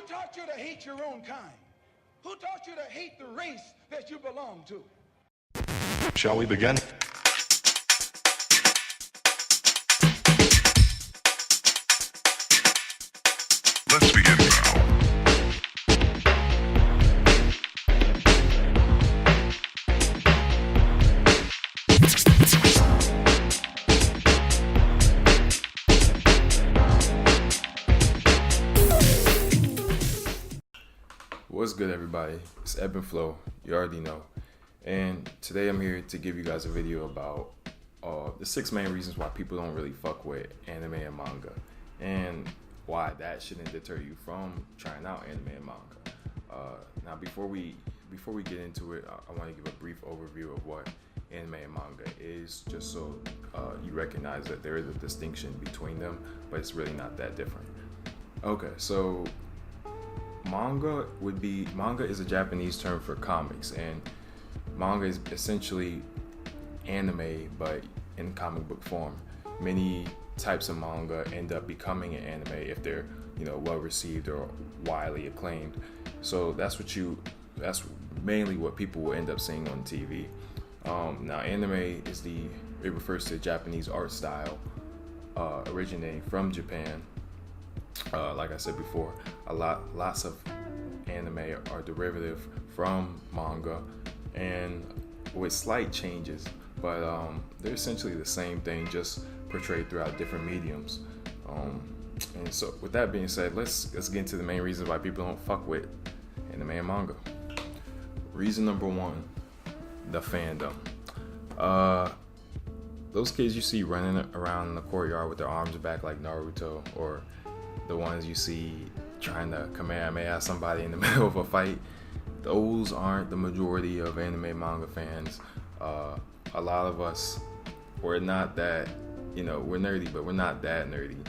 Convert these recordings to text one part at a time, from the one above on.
taught you to hate your own kind? Who taught you to hate the race that you belong to? Shall we begin? Let's begin now. What's good, everybody? It's Ebb and Flow, you already know. And today I'm here to give you guys a video about the 6 main reasons why people don't really fuck with anime and manga, and why that shouldn't deter you from trying out anime and manga. Now, before we get into it, I want to give a brief overview of what anime and manga is, just so you recognize that there is a distinction between them, but it's really not that different. Okay, so Manga is a Japanese term for comics, and manga is essentially anime but in comic book form. Many types of manga end up becoming an anime if they're well received or widely acclaimed. So that's mainly what people will end up seeing on TV. Now, anime refers to Japanese art style originating from Japan. Like I said before, lots of anime are derivative from manga, and with slight changes, but they're essentially the same thing, just portrayed throughout different mediums. And so, with that being said, let's get into the main reasons why people don't fuck with anime and manga. Reason number 1: the fandom. Those kids you see running around in the courtyard with their arms back like Naruto, or the ones you see trying to Kamehameha somebody in the middle of a fight, those aren't the majority of anime manga fans. A lot of us, we're not that, we're nerdy, but we're not that nerdy.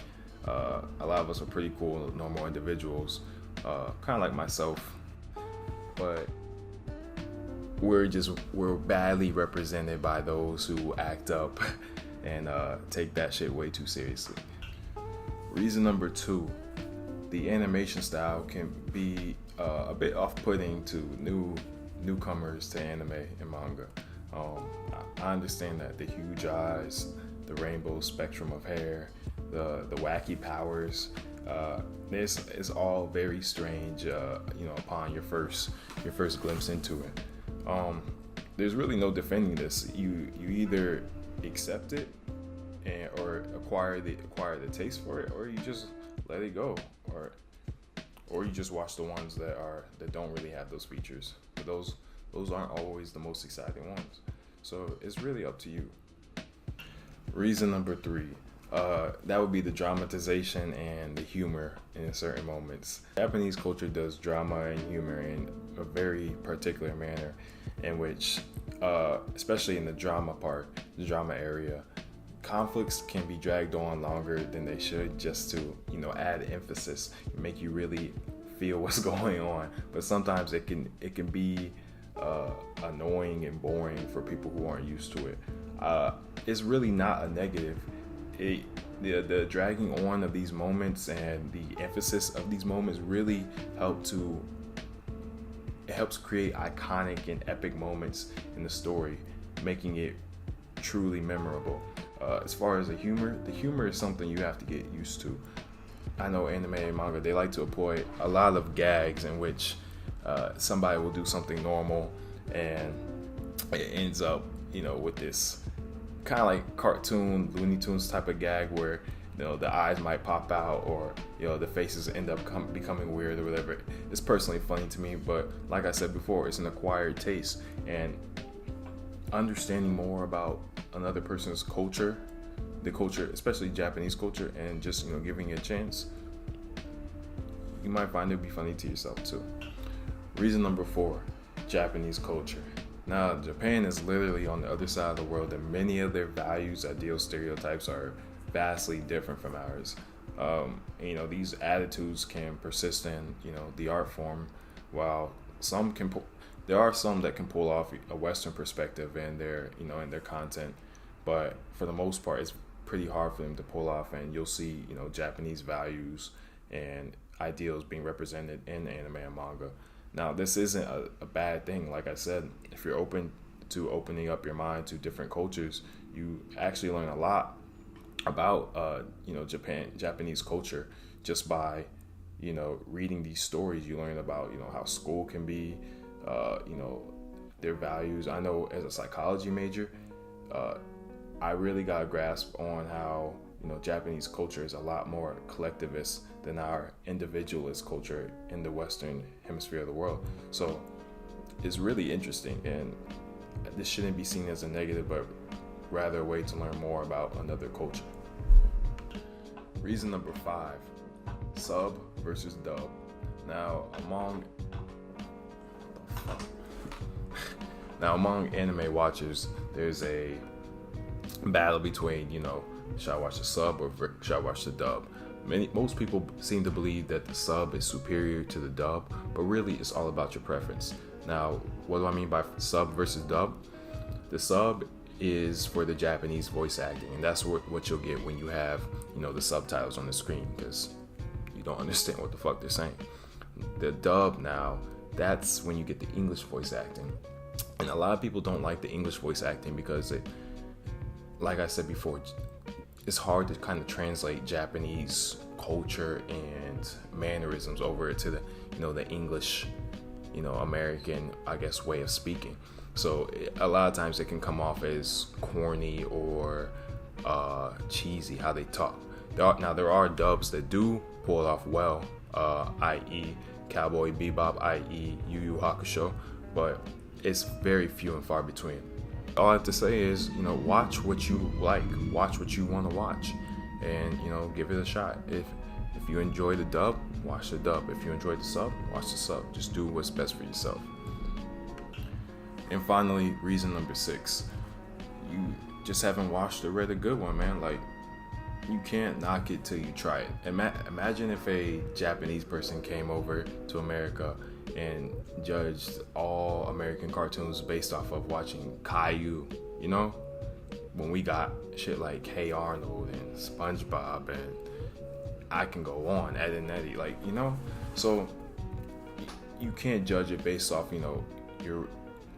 A lot of us are pretty cool, normal individuals, kind of like myself, but we're badly represented by those who act up and take that shit way too seriously. Reason number 2: the animation style can be a bit off-putting to newcomers to anime and manga. I understand that the huge eyes, the rainbow spectrum of hair, the wacky powers, this is all very strange. Upon your first glimpse into it, there's really no defending this. You either accept it or acquire the taste for it, or you just let it go, or you just watch the ones that don't really have those features. But those aren't always the most exciting ones. So it's really up to you. Reason number 3, that would be the dramatization and the humor in certain moments. Japanese culture does drama and humor in a very particular manner, in which, especially in the drama area, conflicts can be dragged on longer than they should, just to add emphasis, make you really feel what's going on. But sometimes it can be annoying and boring for people who aren't used to it. It's really not a negative. The dragging on of these moments and the emphasis of these moments really helps create iconic and epic moments in the story, making it truly memorable. As far as the humor is something you have to get used to. I know anime and manga, they like to employ a lot of gags in which somebody will do something normal and it ends up, with this kind of like cartoon, Looney Tunes type of gag where, the eyes might pop out, or, the faces end up becoming weird or whatever. It's personally funny to me, but like I said before, it's an acquired taste, and understanding more about another person's culture, the culture, especially Japanese culture, and just giving it a chance, you might find it be funny to yourself too. Reason number 4: Japanese culture. Now, Japan is literally on the other side of the world, and many of their values, ideals, stereotypes are vastly different from ours. These attitudes can persist in the art form, while there are some that can pull off a Western perspective in their content, but for the most part, it's pretty hard for them to pull off. And you'll see Japanese values and ideals being represented in anime and manga. Now, this isn't a bad thing. Like I said, if you're open to opening up your mind to different cultures, you actually learn a lot about Japanese culture just by reading these stories. You learn about how school can be, their values. I know as a psychology major, I really got a grasp on how Japanese culture is a lot more collectivist than our individualist culture in the Western hemisphere of the world. So it's really interesting, and this shouldn't be seen as a negative, but rather a way to learn more about another culture. Reason number 5, sub versus dub. Now, among anime watchers, there's a battle between, should I watch the sub or should I watch the dub? Most people seem to believe that the sub is superior to the dub, but really it's all about your preference. Now, what do I mean by sub versus dub? The sub is for the Japanese voice acting, and that's what you'll get when you have, the subtitles on the screen, because you don't understand what the fuck they're saying. The dub now, that's when you get the English voice acting. And a lot of people don't like the English voice acting because like I said before, it's hard to kind of translate Japanese culture and mannerisms over to the, the English, American, I guess, way of speaking. So a lot of times it can come off as corny or cheesy how they talk. There are dubs that do pull it off well, i.e. Cowboy Bebop, i.e. Yu Yu Hakusho, but it's very few and far between. All I have to say is, watch what you like, watch what you want to watch, and give it a shot. If you enjoy the dub, watch the dub. If you enjoy the sub, watch the sub. Just do what's best for yourself. And finally, reason number 6, you just haven't watched or read a good one, man. Like, you can't knock it till you try it. Imagine if a Japanese person came over to America and judged all American cartoons based off of watching Caillou, when we got shit like Hey Arnold and SpongeBob, and I can go on, Ed and Eddie, so you can't judge it based off, your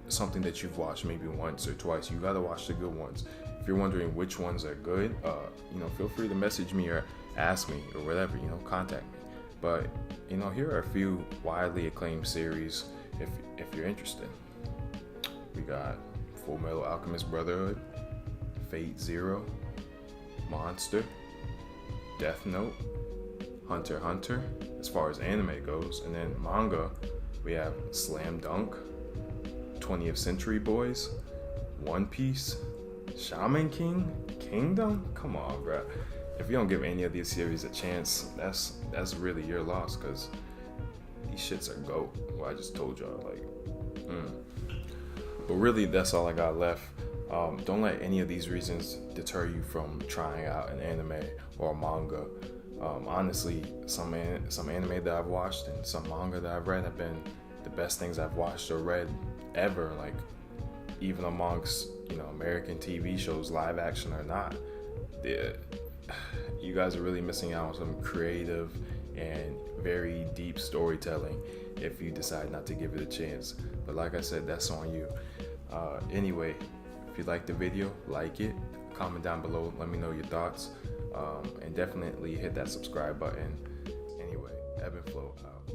something that you've watched maybe once or twice. You gotta watch the good ones. If you're wondering which ones are good, feel free to message me or ask me or whatever, contact me. But here are a few widely acclaimed series if you're interested. We got Full Metal Alchemist Brotherhood, Fate Zero, Monster, Death Note, Hunter x Hunter, as far as anime goes. And then manga, we have Slam Dunk, 20th Century Boys, One Piece, Shaman King, Kingdom. Come on, bro. If you don't give any of these series a chance, that's really your loss, because these shits are GOAT. Well, I just told y'all, But really, that's all I got left. Don't let any of these reasons deter you from trying out an anime or a manga. Honestly, some anime that I've watched and some manga that I've read have been the best things I've watched or read ever. Like, even amongst American TV shows, live action or not, you guys are really missing out on some creative and very deep storytelling if you decide not to give it a chance. But like I said, that's on you. Anyway, if you liked the video, like it, comment down below, let me know your thoughts, and definitely hit that subscribe button. Anyway, Ebb and Flow out.